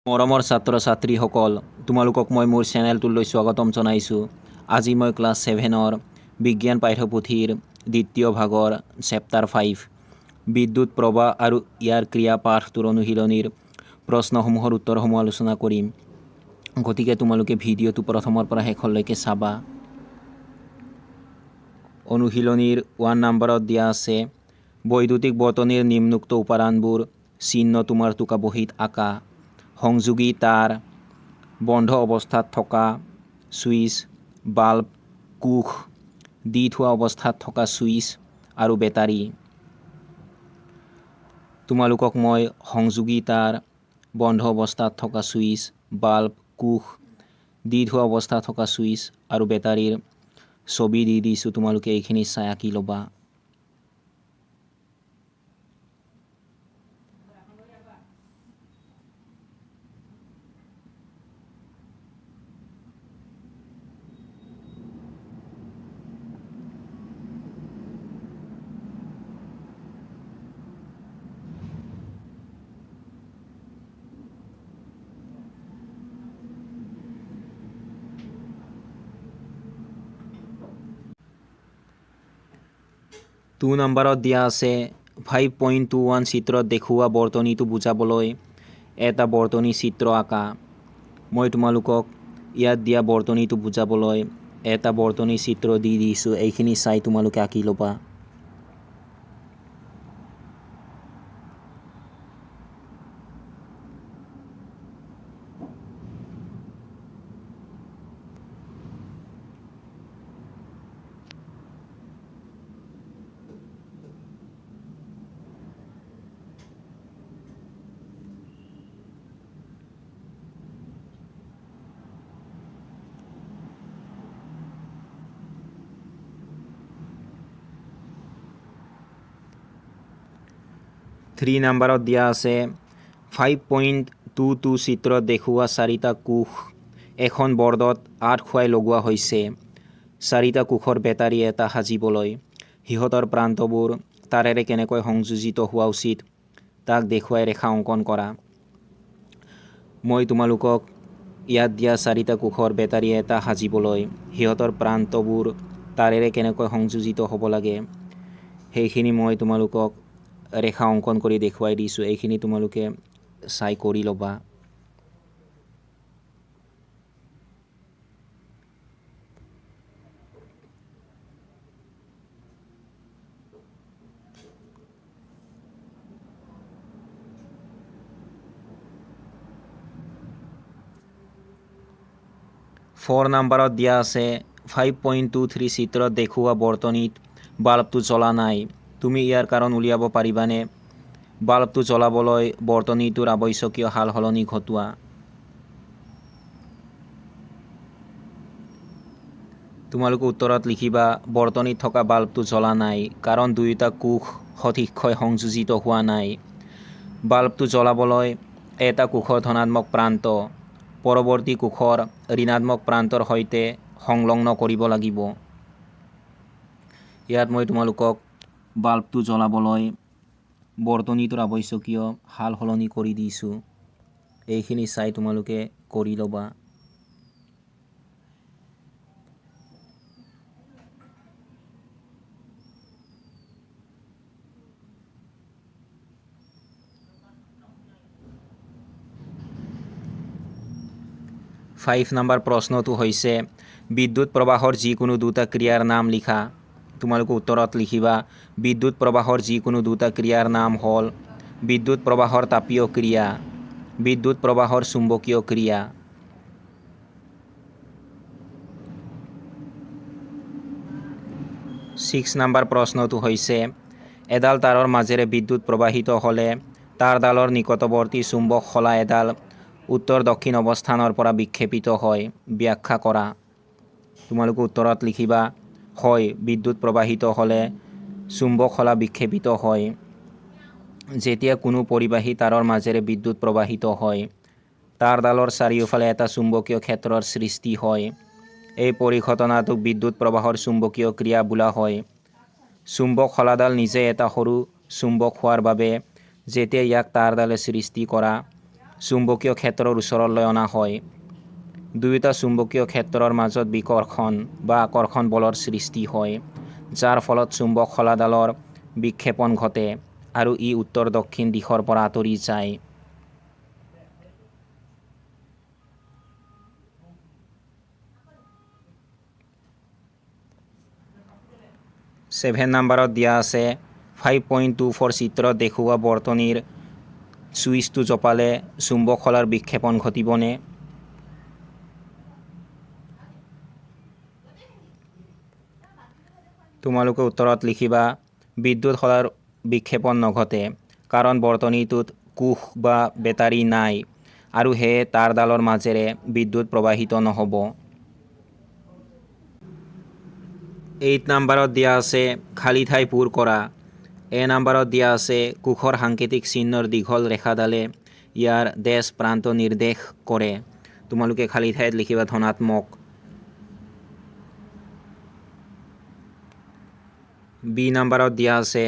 মৰমৰ ছাত্ৰ ছাত্ৰীসকল, তোমালোকক মই মোৰ চেনেলটোলৈ স্বাগতম জনাইছোঁ। আজি মই ক্লাছ 7ৰ বিজ্ঞান পাঠ্যপুথিৰ দ্বিতীয় ভাগৰ চেপ্টাৰ 5 বিদ্যুৎ প্ৰবাহ আৰু ইয়াৰ ক্ৰিয়া পাঠটোৰ অনুশীলনীৰ প্ৰশ্নসমূহৰ উত্তৰসমূহ আলোচনা কৰিম। গতিকে তোমালোকে ভিডিঅ'টো প্ৰথমৰ পৰা শেষলৈকে চাবা। অনুশীলনীৰ 1 নম্বৰত দিয়া আছে বৈদ্যুতিক বৰ্তনীৰ নিম্নোক্ত উপাদানবোৰ চিহ্ন তোমাৰ টোকা বহীত আঁকা। সংযোগী তাৰ, বন্ধ অৱস্থাত থকা সুইচ, বাল্ব, কোষ, দি থোৱা অৱস্থাত থকা সুইচ আৰু বেটাৰী। তোমালোকক মই সংযোগী তাৰ, বন্ধ অৱস্থাত থকা সুইচ, বাল্ব, কোষ, দি থোৱা অৱস্থাত থকা সুইচ আৰু বেটাৰীৰ ছবি দি দিছোঁ। তোমালোকে এইখিনি চাই আঁকি ল'বা। টু নম্বৰত দিয়া আছে 5.21 চিত্ৰত দেখুওৱা বৰ্তনীটো বুজাবলৈ এটা বৰ্তনী চিত্ৰ আঁকা। মই তোমালোকক ইয়াত দিয়া বৰ্তনীটো বুজাবলৈ এটা বৰ্তনী চিত্ৰ দি দিছোঁ। এইখিনি চাই তোমালোকে আঁকি ল'বা। থ্ৰী নম্বৰত দিয়া আছে 5.22 চিত্ৰত দেখুওৱা চাৰিটা কোষ এখন বৰ্ডত আঁত খুৱাই লগোৱা হৈছে। চাৰিটা কোষৰ বেটাৰী এটা সাজিবলৈ সিহঁতৰ প্ৰান্তবোৰ তাৰেৰে কেনেকৈ সংযোজিত হোৱা উচিত তাক দেখুৱাই ৰেখা অংকন কৰা। মই তোমালোকক ইয়াত দিয়া চাৰিটা কোষৰ বেটাৰী এটা সাজিবলৈ সিহঁতৰ প্ৰান্তবোৰ তাৰেৰে কেনেকৈ সংযোজিত হ'ব লাগে সেইখিনি মই তোমালোকক ৰেখা অংকন কৰি দেখুৱাই দিছোঁ। এইখিনি তোমালোকে চাই কৰি ল'বা। ফ'ৰ নম্বৰত দিয়া আছে 5.23 চিত্ৰত দেখুওৱা বৰ্তনীত বাল্বটো জ্বলা নাই। তুমি ইয়াৰ কাৰণ উলিয়াব পাৰিবানে? বাল্বটো জ্বলাবলৈ বৰ্তনীটোৰ আৱশ্যকীয় সাল সলনি ঘটোৱা। তোমালোকে উত্তৰত লিখিবা বৰ্তনীত থকা বাল্বটো জ্বলা নাই কাৰণ দুয়োটা কোষ সঠিককৈ সংযোজিত হোৱা নাই। বাল্বটো জ্বলাবলৈ এটা কোষৰ ধনাত্মক প্ৰান্ত পৰৱৰ্তী কোষৰ ঋণাত্মক প্ৰান্তৰ সৈতে সংলগ্ন কৰিব লাগিব। ইয়াত মই তোমালোকক বাল্বটো জ্বলাবলৈ বৰ্তনীটোৰ আৱশ্যকীয় সাল সলনি কৰি দিছোঁ। এইখিনি চাই তোমালোকে কৰি ল'বা। ফাইভ নম্বৰ প্ৰশ্নটো হৈছে বিদ্যুৎ প্ৰবাহৰ যিকোনো দুটা ক্ৰিয়াৰ নাম লিখা। তোমালোকে উত্তৰত লিখিবা বিদ্যুৎ প্ৰবাহৰ যিকোনো দুটা ক্ৰিয়াৰ নাম হ'ল বিদ্যুৎ প্ৰবাহৰ তাপীয় ক্ৰিয়া, বিদ্যুৎ প্ৰবাহৰ চুম্বকীয় ক্ৰিয়া। ছিক্স নম্বৰ প্ৰশ্নটো হৈছে এডাল তাৰৰ মাজেৰে বিদ্যুৎ প্ৰবাহিত হ'লে তাঁৰডালৰ নিকটৱৰ্তী চুম্বক শলা এডাল উত্তৰ দক্ষিণ অৱস্থানৰ পৰা বিক্ষেপিত হয়। ব্যাখ্যা কৰা। তোমালোকে উত্তৰত লিখিবা হয়, বিদ্যুৎ প্ৰবাহিত হ'লে চুম্বক শলা বিক্ষেপিত হয়। যেতিয়া কোনো পৰিবাহী তাৰৰ মাজেৰে বিদ্যুৎ প্ৰবাহিত হয় তাঁৰডালৰ চাৰিওফালে এটা চুম্বকীয় ক্ষেত্ৰৰ সৃষ্টি হয়। এই পৰিঘটনাটোক বিদ্যুৎ প্ৰবাহৰ চুম্বকীয় ক্ৰিয়া বোলা হয়। চুম্বক শলাডাল নিজে এটা সৰু চুম্বক হোৱাৰ বাবে যেতিয়া ইয়াক তাঁৰডালে সৃষ্টি কৰা চুম্বকীয় ক্ষেত্ৰৰ ওচৰলৈ অনা হয়। দুয়োটা চুম্বকীয় ক্ষেত্ৰৰ মাজত বিকৰ্ষণ বা আকৰ্ষণ বলৰ সৃষ্টি হয়, যাৰ ফলত চুম্বক শলাডালৰ বিক্ষেপণ ঘটে আৰু ই উত্তৰ দক্ষিণ দিশৰ পৰা আঁতৰি যায়। ছেভেন নম্বৰত দিয়া আছে 5.24 চিত্ৰত দেখুওৱা বৰ্তনীৰ ছুইচটো জপালে চুম্বক শলাৰ বিক্ষেপণ ঘটিবনে? তোমালোকে উত্তৰত লিখিবা বিদ্যুৎ শলাৰ বিক্ষেপণ নঘটে, কাৰণ বৰ্তনীটোত কোষ বা বেটাৰী নাই আৰু সেয়ে তাঁৰডালৰ মাজেৰে বিদ্যুৎ প্ৰবাহিত নহ'ব। 8 নম্বৰত দিয়া আছে খালী ঠাই পূৰ কৰা। নম্বৰত দিয়া আছে কোষৰ সাংকেতিক চিহ্নৰ দীঘল ৰেখাডালে ইয়াৰ দেশ প্ৰান্ত নিৰ্দেশ কৰে। তোমালোকে খালী ঠাইত লিখিবা ধনাত্মক। বি নম্বৰত দিয়া আছে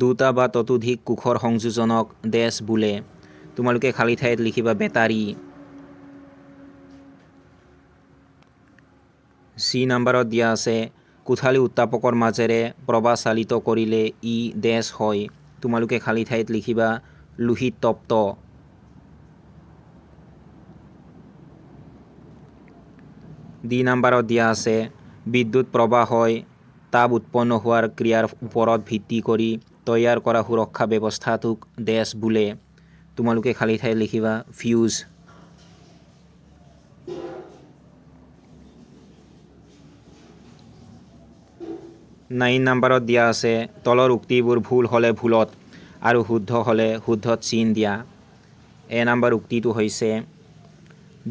দুটা বা ততোধিক কোষৰ সংযোজনক দেশ বোলে। তোমালোকে খালী ঠাইত লিখিবা বেটাৰী। চি নম্বৰত দিয়া আছে কোঠালী উত্তাপকৰ মাজেৰে প্ৰবাহ চালিত কৰিলে ই দেশ হয়। তোমালোকে খালী ঠাইত লিখিবা লোহিত তপ্ত। ডি নম্বৰত দিয়া আছে বিদ্যুৎ প্ৰবাহ হয় তাপ উৎপন্ন হোৱাৰ ক্ৰিয়াৰ ওপৰত ভিত্তি কৰি তৈয়াৰ কৰা সুৰক্ষা ব্যৱস্থাটোক দেশ বোলে। তোমালোকে খালী ঠাইত লিখিবা ফিউজ। 9 নম্বৰত দিয়া আছে তলৰ উক্তিবোৰ ভুল হ'লে ভুলত আৰু শুদ্ধ হ'লে শুদ্ধত চিন দিয়া। নম্বৰ উক্তিটো হৈছে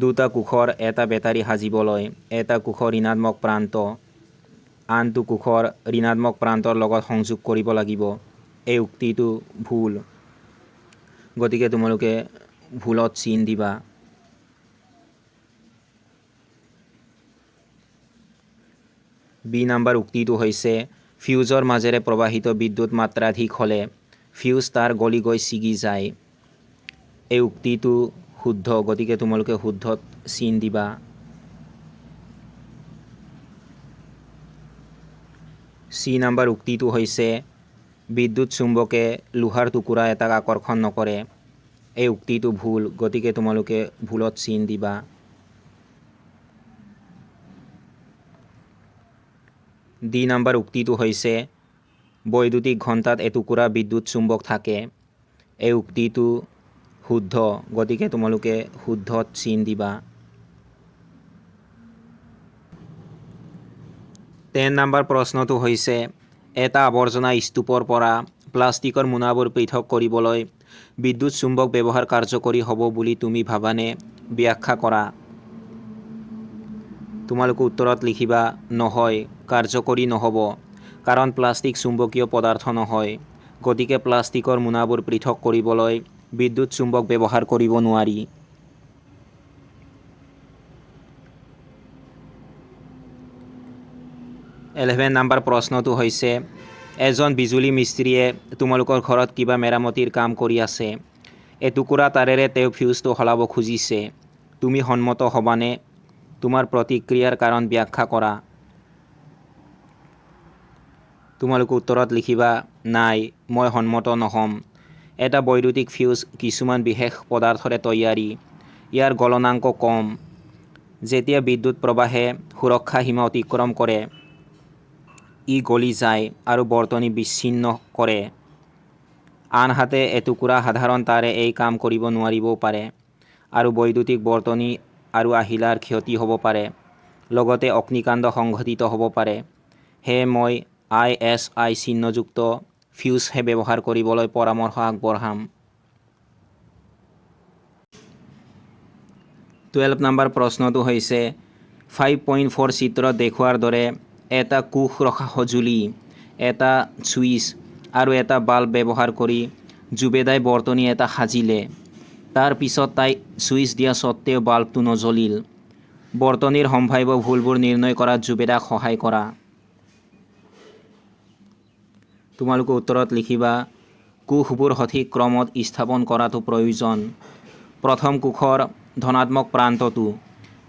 দুটা কোষৰ এটা বেটাৰী সাজিবলৈ এটা কোষৰ ঋণাত্মক প্ৰান্ত আনটো কোষৰ ঋণাত্মক প্ৰান্তৰ লগত সংযোগ কৰিব লাগিব। এই উক্তিটো ভুল, গতিকে তোমালোকে ভুলত চিন দিবা। বি নম্বৰ উক্তিটো হৈছে ফিউজৰ মাজেৰে প্ৰবাহিত বিদ্যুৎ মাত্ৰাধিক হ'লে ফিউজ তাঁৰ গলি গৈ ছিগি যায়। এই উক্তিটো শুদ্ধ, গতিকে তোমালোকে শুদ্ধত চিন দিবা। চি নম্বৰ উক্তিটো হৈছে বিদ্যুৎ চুম্বকে লোহাৰ টুকুৰা এটাক আকৰ্ষণ নকৰে। এই উক্তিটো ভুল, গতিকে তোমালোকে ভুলত চিন দিবা। ডি নম্বৰ উক্তিটো হৈছে বৈদ্যুতিক ঘণ্টাত এটুকুৰা বিদ্যুৎ চুম্বক থাকে। এই উক্তিটো শুদ্ধ, গতিকে তোমালোকে শুদ্ধত চিন দিবা। 10 নম্বৰ প্ৰশ্নটো হৈছে এটা আৱৰ্জনা স্তূপৰ পৰা প্লাষ্টিকৰ মোনাবোৰ পৃথক কৰিবলৈ বিদ্যুৎ চুম্বক ব্যৱহাৰ কাৰ্যকৰী হ'ব বুলি তুমি ভাবানে? ব্যাখ্যা কৰা। তোমালোকে উত্তৰত লিখিবা নহয়, কাৰ্যকৰী নহ'ব, কাৰণ প্লাষ্টিক চুম্বকীয় পদাৰ্থ নহয়, গতিকে প্লাষ্টিকৰ মোনাবোৰ পৃথক কৰিবলৈ বিদ্যুৎ চুম্বক ব্যৱহাৰ কৰিব নোৱাৰি। এলেভেন নম্বৰ প্ৰশ্নটো হৈছে এজন বিজুলী মিস্ত্ৰীয়ে তোমালোকৰ ঘৰত কিবা মেৰামতিৰ কাম কৰি আছে। এটুকুৰা তাৰেৰে তেওঁ ফিউজটো সলাব খুজিছে। তুমি সন্মত হ'বানে? তোমাৰ প্ৰতিক্ৰিয়াৰ কাৰণ ব্যাখ্যা কৰা। তোমালোকে উত্তৰত লিখিবা নাই, মই সন্মত নহ'ম। এটা বৈদ্যুতিক ফিউজ কিছুমান বিশেষ পদাৰ্থৰে তৈয়াৰী। ইয়াৰ গলনাংক কম। যেতিয়া বিদ্যুৎ প্ৰবাহে সুৰক্ষা সীমা অতিক্ৰম কৰে ই গলি যায় আৰু বৰ্তনী বিচ্ছিন্ন কৰে। আনহাতে এটুকুৰা সাধাৰণ তাৰে এই কাম কৰিব নোৱাৰিবও পাৰে আৰু বৈদ্যুতিক বৰ্তনী আৰু আহিলাৰ ক্ষতি হ'ব পাৰে, লগতে অগ্নিকাণ্ড সংঘটিত হ'ব পাৰে। সেয়ে মই ISI চিহ্নযুক্ত ফিউজহে ব্যৱহাৰ কৰিবলৈ পৰামৰ্শ আগবঢ়াম। 12 নম্বৰ প্ৰশ্নটো হৈছে 5.4 চিত্ৰত দেখুওৱাৰ দৰে এটা কোষ ৰখা সঁজুলি, এটা ছুইচ আৰু এটা বাল্ব ব্যৱহাৰ কৰি জুবেদাই বৰ্তনী এটা সাজিলে। তাৰ পিছত তাই ছুইচ দিয়া স্বত্তেও বাল্বটো নজ্বলিল। বৰ্তনীৰ সম্ভাৱ্য ভুলবোৰ নিৰ্ণয় কৰাত জুবেদাক সহায় কৰা। তোমালোকে উত্তৰত লিখিবা কোষবোৰ সঠিক ক্ৰমত স্থাপন কৰাটো প্ৰয়োজন। প্ৰথম কোষৰ ধনাত্মক প্ৰান্তটো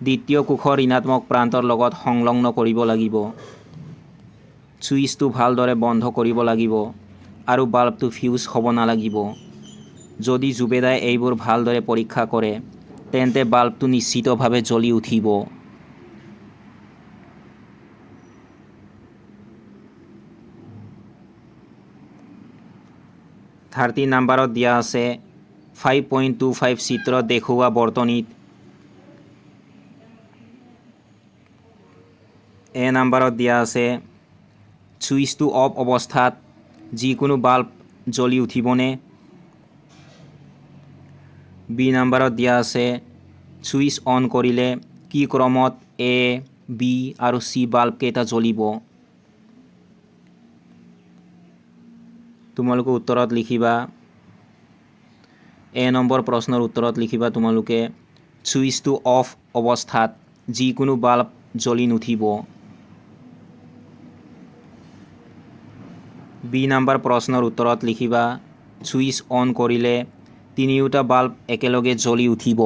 দ্বিতীয় কোষৰ ঋণাত্মক প্ৰান্তৰ লগত সংলগ্ন কৰিব লাগিব। ছুইচটো ভালদৰে বন্ধ কৰিব লাগিব আৰু বাল্বটো ফিউজ হ'ব নালাগিব। যদি জুবেদাই এইবোৰ ভালদৰে পৰীক্ষা কৰে তেন্তে বাল্বটো নিশ্চিতভাৱে জ্বলি উঠিব। 30 নম্বৰত দিয়া আছে 5.25 চিত্ৰত দেখুওৱা বৰ্তনীত এ নম্বৰত দিয়া আছে ছুইচটো অফ অৱস্থাত যিকোনো বাল্ব জ্বলি উঠিবনে? বি নম্বৰত দিয়া আছে ছুইচ অন কৰিলে কি ক্ৰমত এ, বি আৰু চি বাল্ব কেইটা জ্বলিব? তোমালোকে উত্তৰত লিখিবা এ নম্বৰ প্ৰশ্নৰ উত্তৰত লিখিবা তোমালোকে ছুইচটো অফ অৱস্থাত যিকোনো বাল্ব জ্বলি নুঠিব। বি নম্বৰ প্ৰশ্নৰ উত্তৰত লিখিবা ছুইচ অন কৰিলে তিনিওটা বাল্ব একেলগে জ্বলি উঠিব।